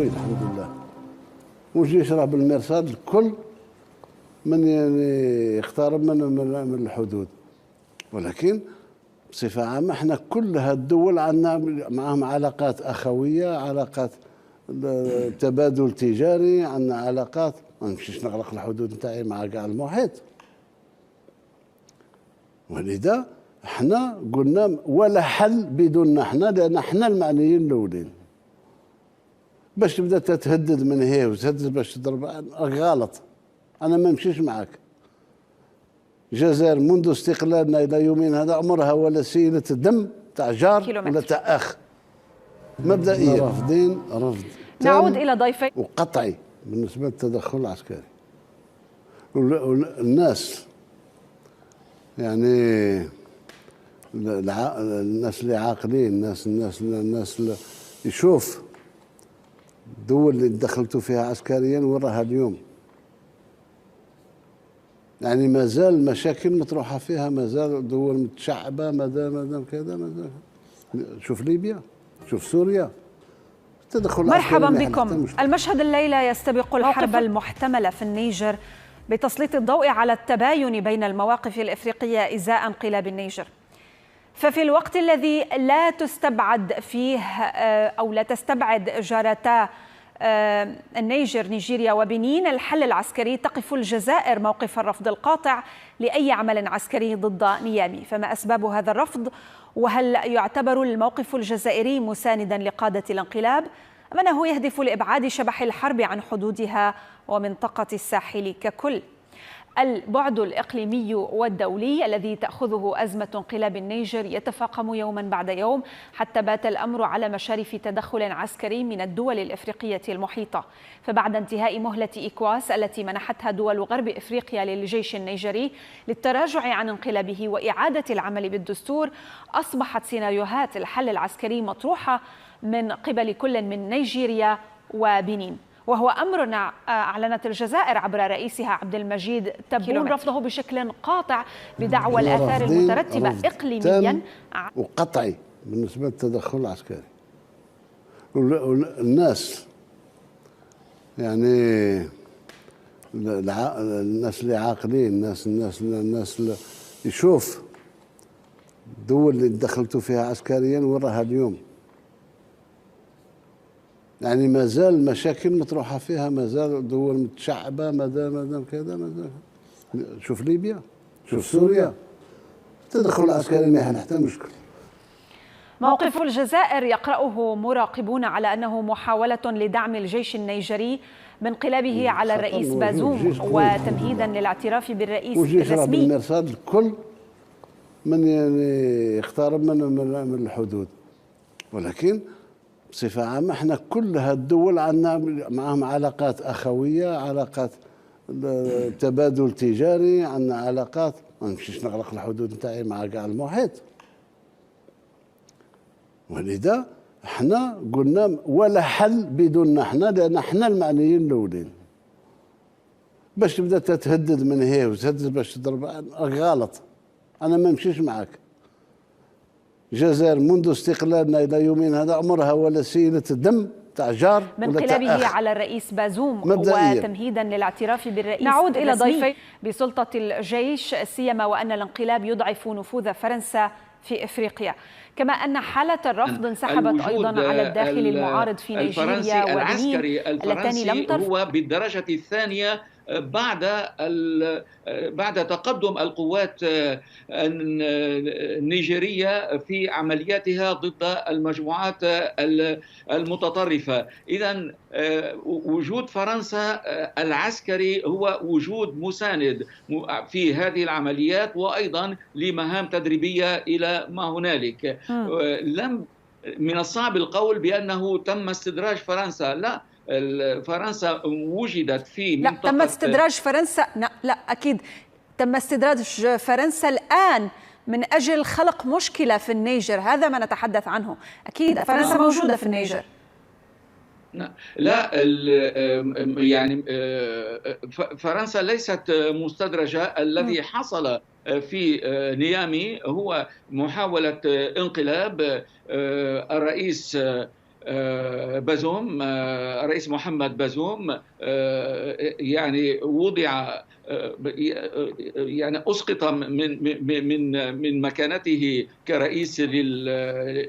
الحمد لله. والجيش راه بالمرصاد الكل من يقترب من الحدود، ولكن بصفة عامة احنا كل هالدول عندنا معهم علاقات أخوية، علاقات تبادل تجاري، عندنا علاقات. ما نمشيش نغلق الحدود نتاعي مع كاع المحيط. ولذا احنا قلنا ولا حل بدوننا احنا، لأن احنا المعنيين الأولين. باش تبدا تتهدد من هي وتهدد باش تضرب غلط. انا ما نمشيش معك. الجزائر منذ استقلالنا الى يومنا هذا عمرها ولا سيله دم تاع جار ولا تاع اخ. مبدئيا رافضين رفض نعود الى ضيفي وقطعي بالنسبه للتدخل العسكري. والناس يعني الناس اللي عاقلين، الناس اللي يشوف الدول اللي دخلتوا فيها عسكريا وراها اليوم. يعني ما زال مشاكل مطروحه فيها، ما زال دول متشعبه، ما كذا شوف ليبيا، شوف سوريا. مرحبا بكم. المشهد الليله يستبق الحرب المحتمله في النيجر بتسليط الضوء على التباين بين المواقف الافريقيه ازاء انقلاب النيجر. ففي الوقت الذي لا تستبعد فيه او لا تستبعد جارتا النيجر نيجيريا وبنين الحل العسكري، تقف الجزائر موقف الرفض القاطع لأي عمل عسكري ضد نيامي. فما أسباب هذا الرفض؟ وهل يعتبر الموقف الجزائري مساندا لقادة الانقلاب أم أنه يهدف لإبعاد شبح الحرب عن حدودها ومنطقة الساحل ككل؟ البعد الإقليمي والدولي الذي تأخذه أزمة انقلاب النيجر يتفاقم يوما بعد يوم، حتى بات الأمر على مشارف تدخل عسكري من الدول الإفريقية المحيطة. فبعد انتهاء مهلة إيكواس التي منحتها دول غرب إفريقيا للجيش النيجري للتراجع عن انقلابه وإعادة العمل بالدستور، أصبحت سيناريوهات الحل العسكري مطروحة من قبل كل من نيجيريا وبنين، وهو أمر أعلنت الجزائر عبر رئيسها عبد المجيد تبون رفضه بشكل قاطع بدعوى الآثار المترتبة إقليميا وقطعي بالنسبة للتدخل العسكري. والناس يعني الناس اللي عاقلين، الناس اللي يشوف الدول اللي دخلتوا فيها عسكريا وراها اليوم. يعني ما زال مشاكل مطروحه فيها، ما زال دول متشعبه، ما كذا شوف ليبيا، شوف سوريا. التدخل العسكري ما حتى مشكل. موقف الجزائر يقرأه مراقبون على أنه محاولة لدعم الجيش النيجري بانقلابه على الرئيس بازوم وتمهيدا للاعتراف بالرئيس والجيش الرسمي. بالمرصاد الكل من يقترب من الحدود، ولكن بصفة عامة احنا كل هالدول عندنا معهم علاقات أخوية، علاقات تبادل تجاري، عندنا علاقات. ما نمشيش نغلق الحدود نتاعي مع كاع المحيط. ولذا احنا قلنا ولا حل بدوننا احنا، لأن احنا المعنيين الأولين. باش تبدا تتهدد من هي وتهدد باش تضرب غلط. أنا ما نمشيش معك. الجزائر منذ استقلالنا الى يومنا هذا عمرها ولا سيله دم تاع جار من ولا تاع انقلابه أخ. على الرئيس بازوم مبدئيا. وتمهيدا للاعتراف بالرئيس. نعود الى ضيفي بسلطه الجيش، سيما وان الانقلاب يضعف نفوذ فرنسا في افريقيا، كما ان حاله الرفض انسحبت ايضا على الداخل المعارض في نيجيريا وبنين اللتان لم ترفض. هو بالدرجه الثانيه بعد تقدم القوات النيجيرية في عملياتها ضد المجموعات المتطرفة. إذن وجود فرنسا العسكري هو وجود مساند في هذه العمليات، وأيضا لمهام تدريبية إلى ما هنالك. من الصعب القول بأنه تم استدراج فرنسا، لا. فرنسا وجدت في منطقة، لا تم استدراج فرنسا، لا أكيد تم استدراج فرنسا الآن من أجل خلق مشكلة في النيجر، هذا ما نتحدث عنه. أكيد فرنسا موجودة في النيجر. لا يعني فرنسا ليست مستدرجة. الذي حصل في نيامي هو محاولة انقلاب الرئيس بازوم، الرئيس محمد بازوم، يعني وضع، يعني أسقط من مكانته كرئيس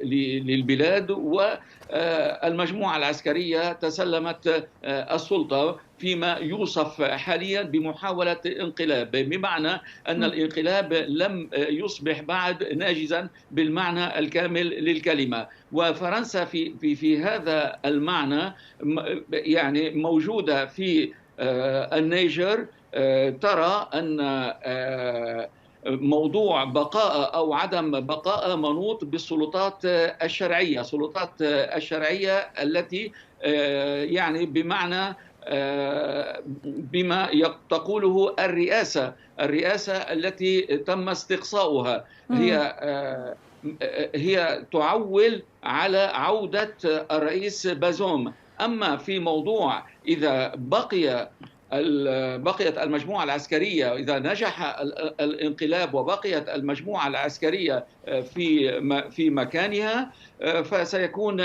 للبلاد، والمجموعة العسكرية تسلمت السلطة فيما يوصف حاليا بمحاولة انقلاب، بمعنى أن الانقلاب لم يصبح بعد ناجزا بالمعنى الكامل للكلمة. وفرنسا في هذا المعنى يعني موجودة في النيجر، ترى أن موضوع بقاء أو عدم بقاء منوط بالسلطات الشرعية، سلطات الشرعية التي يعني بمعنى بما تقوله الرئاسة التي تم استقصاؤها، هي تعول على عودة الرئيس بازوم. أما في موضوع إذا بقيت المجموعة العسكرية، إذا نجح الانقلاب وبقيت المجموعة العسكرية في مكانها، فسيكون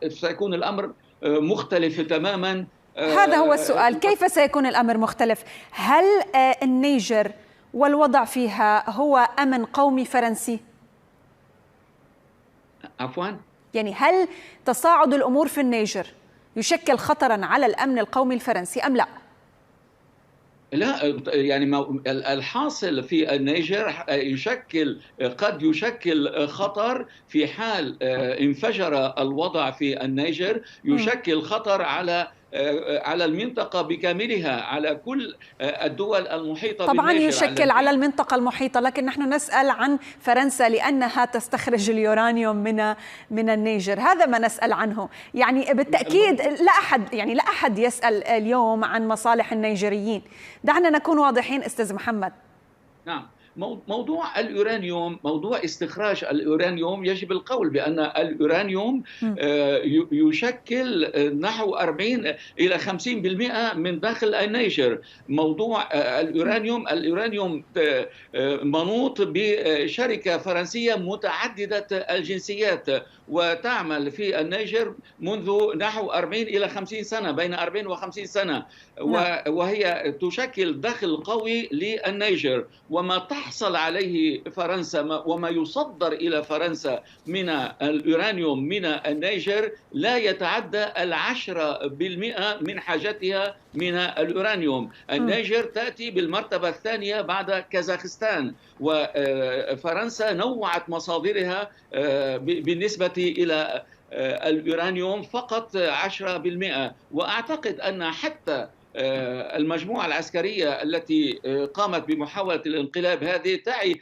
سيكون الأمر مختلف تماما. هذا هو السؤال، كيف سيكون الأمر مختلف؟ هل النيجر والوضع فيها هو أمن قومي فرنسي؟ عفوا؟ يعني هل تصاعد الأمور في النيجر يشكل خطرا على الأمن القومي الفرنسي أم لا؟ لا، يعني الحاصل في النيجر قد يشكل خطر في حال انفجر الوضع في النيجر، يشكل خطر على المنطقة بكاملها، على كل الدول المحيطة طبعا بالنيجر. يشكل على المنطقة المحيطة، لكن نحن نسأل عن فرنسا لأنها تستخرج اليورانيوم من النيجر، هذا ما نسأل عنه. يعني بالتأكيد لا أحد يسأل اليوم عن مصالح النيجريين. دعنا نكون واضحين أستاذ محمد. نعم، موضوع اليورانيوم، موضوع استخراج اليورانيوم، يجب القول بأن اليورانيوم يشكل نحو 40 إلى 50% من داخل النيجر. موضوع اليورانيوم منوط بشركة فرنسية متعددة الجنسيات، وتعمل في النيجر منذ نحو 40 إلى 50 سنة، بين 40 و50 سنة، وهي تشكل دخل قوي للنيجر. وما تحصل عليه فرنسا وما يصدر إلى فرنسا من اليورانيوم من النيجر لا يتعدى 10% من حاجتها من اليورانيوم. النيجر تأتي بالمرتبة الثانية بعد كازاخستان، وفرنسا نوعت مصادرها بالنسبة إلى اليورانيوم فقط 10%. وأعتقد أن حتى المجموعة العسكرية التي قامت بمحاولة الانقلاب هذه تعي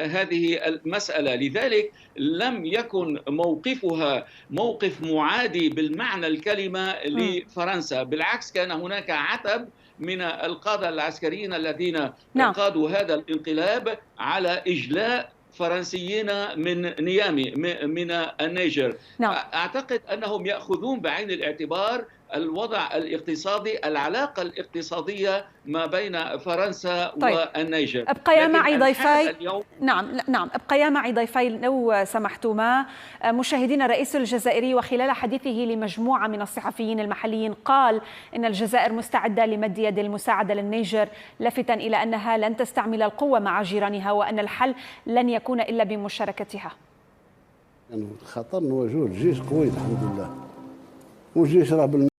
هذه المسألة، لذلك لم يكن موقفها موقف معادي بالمعنى الكلمة لفرنسا، بالعكس كان هناك عتب من القادة العسكريين الذين قادوا هذا الانقلاب على إجلاء فرنسيين من نيامي من النيجر. أعتقد أنهم يأخذون بعين الاعتبار الوضع الاقتصادي، العلاقة الاقتصادية ما بين فرنسا والنيجر. ابقيا معي ضيفي. نعم ابقيا معي ضيفي لو سمحتما. مشاهدينا، الرئيس الجزائري وخلال حديثه لمجموعة من الصحفيين المحليين قال إن الجزائر مستعدة لمد يد المساعدة للنيجر، لافتا إلى أنها لن تستعمل القوة مع جيرانها وأن الحل لن يكون إلا بمشاركتها. يعني خطر نواجهوه الجيش قوي الحمد لله، والجيش راه